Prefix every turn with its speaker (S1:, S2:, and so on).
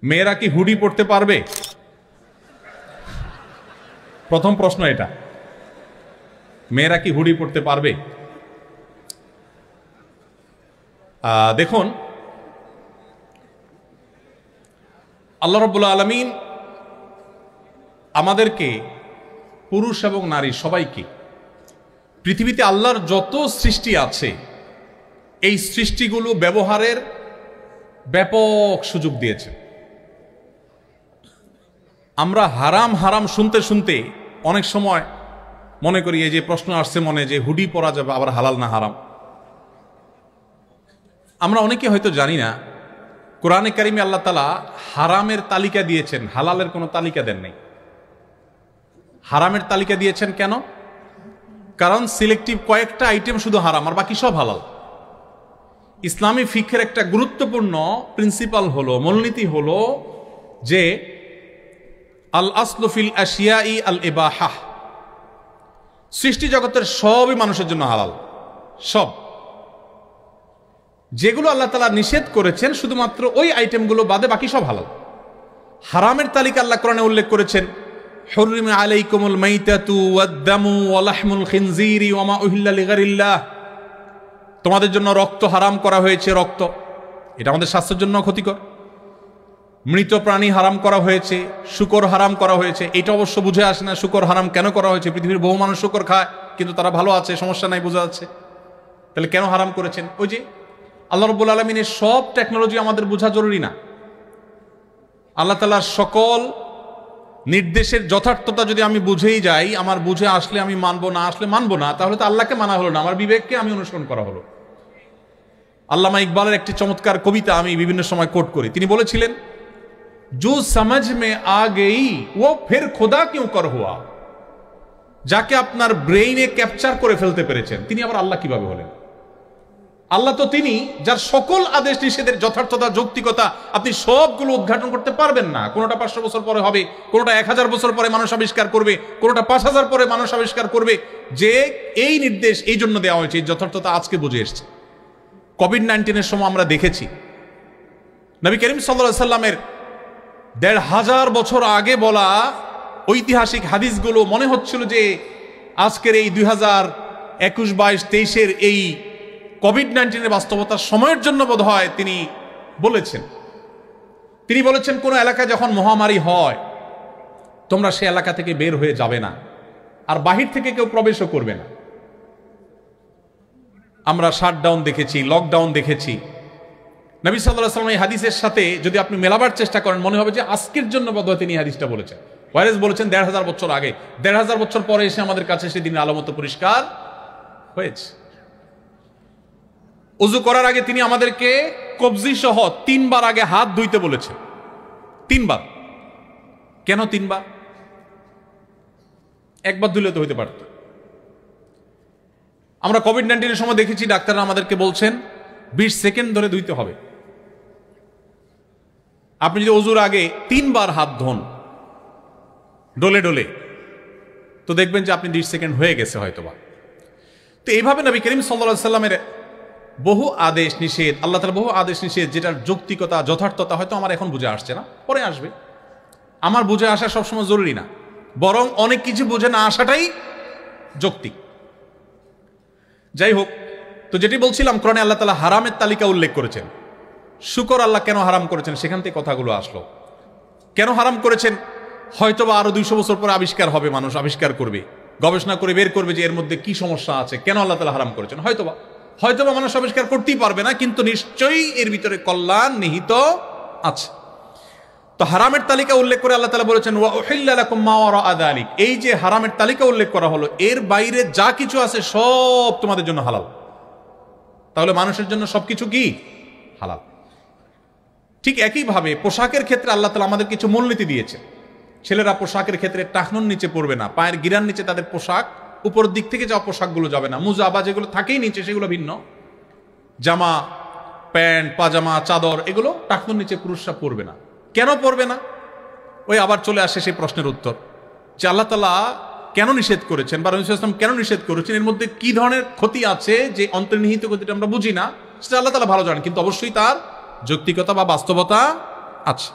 S1: মেয়েরা কি হুডি পড়তে পারবে? প্রথম প্রশ্ন এটা, মেয়েরা কি হুডি পড়তে পারবে? দেখুন, আল্লাহ রাব্বুল আলামিন আমাদেরকে, পুরুষ এবং নারী সবাইকে, পৃথিবীতে আল্লাহর যত সৃষ্টি আছে এই সৃষ্টিগুলো ব্যবহারের ব্যাপক সুযোগ দিয়েছে। আমরা হারাম হারাম শুনতে শুনতে অনেক সময় মনে করি, এই যে প্রশ্ন আসছে মনে, যে হুডি পরা যাবে, আবার হালাল না হারাম। আমরা অনেকে হয়তো জানি না, কোরআনে কারিমে আল্লাহ তাআলা হারামের তালিকা দিয়েছেন, হালালের কোনো তালিকা দেন নাই। হারামের তালিকা দিয়েছেন কেন? কারণ সিলেক্টিভ কয়েকটা আইটেম শুধু হারাম, আর বাকি সব হালাল। ইসলামী ফিকহের একটা গুরুত্বপূর্ণ প্রিন্সিপাল হলো, মূলনীতি হলো যে আল আসলু ফিল আশিয়াই আল ইবাহা। সৃষ্টি জগতের সবই মানুষের জন্য হালাল, সব। যেগুলো আল্লাহ তাআলা নিষেধ করেছেন শুধুমাত্র ওই আইটেমগুলো বাদে বাকি সব হালাল। হারামের তালিকা আল্লাহ কোরআনে উল্লেখ করেছেন, হুররিমা আলাইকুমুল মাইতাতু ওয়াদ-দামু ওয়া লাহমুল খিনজিরি ওয়া মা উহিল্লা লিগাইরিল্লাহ। তোমাদের জন্য রক্ত হারাম করা হয়েছে। রক্ত এটা আমাদের স্বাস্থ্যের জন্য ক্ষতিকর। মৃত প্রাণী হারাম করা হয়েছে, শূকর হারাম করা হয়েছে। এটা অবশ্য বুঝে আসে না শূকর হারাম কেন করা হয়েছে। পৃথিবীর বহু মানুষ শূকর খায়, কিন্তু তারা ভালো আছে, সমস্যা নাই, বোঝা যাচ্ছে। তাহলে কেন হারাম করেছেন? ওই যে আল্লাহ রাব্বুল আলামিনের সব টেকনোলজি আমাদের বোঝা জরুরি না। আল্লাহ তাআলার সকল নির্দেশের যথার্থতা যদি আমি বুঝেই যাই, আমার বুঝে আসলে আমি মানবো, না আসলে মানবো না, তাহলে তো আল্লাহকে মানা হলো না, আমার বিবেককে আমি অনুসরণ করা হলো। আল্লামা ইকবালের একটি চমৎকার কবিতা আমি বিভিন্ন সময় কোট করি। তিনি বলেছিলেন, जो समझ में आ गई वो फिर खुदा क्यों कर हुआ। যাকে আপনার ব্রেইনে ক্যাপচার করে ফেলতে পেরেছেন, তিনি আবার আল্লাহ কিভাবে হলেন? আল্লাহ তো তিনি যার সকল আদেশ নিষেধের যথার্থতা, যৌক্তিকতা আপনি সবগুলো উদ্ঘাটন করতে পারবেন না। কোনোটা 500 বছর পরে হবে, কোনোটা 1000 বছর পরে মানুষ আবিষ্কার করবে, কোনোটা 5000 পরে মানুষ আবিষ্কার করবে। যে এই নির্দেশ এই জন্য দেওয়া হয়েছে, এই যথার্থতা আজকে বুঝে এসছে। কোভিড-19 সময় আমরা দেখেছি নবী করিম সাল্লাল্লাহু আলাইহি সাল্লামের 1500 বছর আগে বলা ঐতিহাসিক হাদিসগুলো মনে হচ্ছিল যে আজকের এই 2021, 22, 23 এই কোভিড-19 বাস্তবতার সময়ের জন্য বোধ হয় তিনি বলেছেন। তিনি বলেছেন, কোন এলাকায় যখন মহামারী হয় তোমরা সে এলাকা থেকে বের হয়ে যাবে না, আর বাহির থেকে কেউ প্রবেশও করবে না। আমরা শাটডাউন দেখেছি, লকডাউন দেখেছি। নবী সাল্লাল্লাহু আলাইহি ওয়াসাল্লাম এই হাদিসের সাথে যদি আপনি মেলাবার চেষ্টা করেন, মনে হবে যে আজকের জন্য বোধহয় তিনি হাদিসটা বলেছেন। ওয়ারেস বলেছেন 1500 বছর আগে, 1500 বছর পরে এসে আমাদের কাছে সেদিনের আলামত পরিষ্কার হয়েছে। ওযু করার আগে তিনি আমাদেরকে কবজি সহ 3 বার আগে হাত ধুইতে বলেছেন। 3 বার। কেন 3 বার? একবার ধুলে তো হইতে পারত। আমরা কোভিড-19 সময় দেখেছি ডাক্তাররা আমাদেরকে বলছেন 20 সেকেন্ড ধরে ধুইতে হবে। আপনি যদি ওযুর আগে 3 বার হাত ধোন ডলে ডলে, তো দেখবেন যে আপনি 20 সেকেন্ড হয়ে গেছে হয়তোবা। তো এইভাবে নবী করিম সাল্লাল্লাহু আলাইহি সাল্লামের বহু আদেশ নিষেধ, আল্লাহ তাআলা বহু আদেশ নিষেধ, যেটার যৌক্তিকতা, যথার্থতা হয়তো আমার এখন বুঝে আসছে না, পরে আসবে। আমার বুঝে আসা সবসময় জরুরি না, বরং অনেক কিছু বুঝে না আসাটাই যৌক্তিক। যাই হোক, তো যেটি বলছিলাম, কোরআনে আল্লাহ তাআলা হারামের তালিকা উল্লেখ করেছেন। শুকর আল্লাহ কেন হারাম করেছেন, সেখান থেকে কথাগুলো আসলো। কেন হারাম করেছেন? হয়তোবা আরো 200 বছর পরে আবিষ্কার হবে, মানুষ আবিষ্কার করবে, গবেষণা করে বের করবে যে এর মধ্যে কি সমস্যা আছে, কেন আল্লাহ তাআলা হারাম করেছেন। হয়তোবা মানুষ আবিষ্কার করতেই পারবে না, কিন্তু নিশ্চয়ই এর ভিতরে কল্যাণ নিহিত আছে। তো হারামের তালিকা উল্লেখ করে আল্লাহ তাআলা বলেছেন, ওয়া উহিল্লা লাকুম মা ওয়ারা'a যালিক। এই যে হারামের তালিকা উল্লেখ করা হলো, এর বাইরে যা কিছু আছে সব তোমাদের জন্য হালাল। তাহলে মানুষের জন্য সবকিছু কি হালাল। ঠিক একইভাবে পোশাকের ক্ষেত্রে আল্লাহ তাআলা আমাদের কিছু মূলনীতি দিয়েছে। ছেলেরা পোশাকের ক্ষেত্রে টাকনুর নিচে পড়বে না, পায়ের গিরার নিচে তাদের পোশাক, উপরের দিক থেকে যাওয়া পোশাকগুলো যাবে না। মুজা বা যেগুলো থাকেই নিচে সেগুলো ভিন্ন। জামা, প্যান্ট, পাজামা, চাদর, এগুলো টাকনুর নিচে পুরুষরা পরবে না। কেন পরবে না? ওই আবার চলে আসে সেই প্রশ্নের উত্তর, যে আল্লাহ তাআলা কেন নিষেধ করেছেন, বা রাসূল সাল্লাল্লাহু আলাইহি ওয়াসাল্লাম কেন নিষেধ করেছেন, এর মধ্যে কি ধরনের ক্ষতি আছে যে অন্তর্নিহিত ক্ষতিটা আমরা বুঝি না, সেটা আল্লাহ তাআলা ভালো জানেন, কিন্তু অবশ্যই তার যৌক্তিকতা বা বাস্তবতা আছে।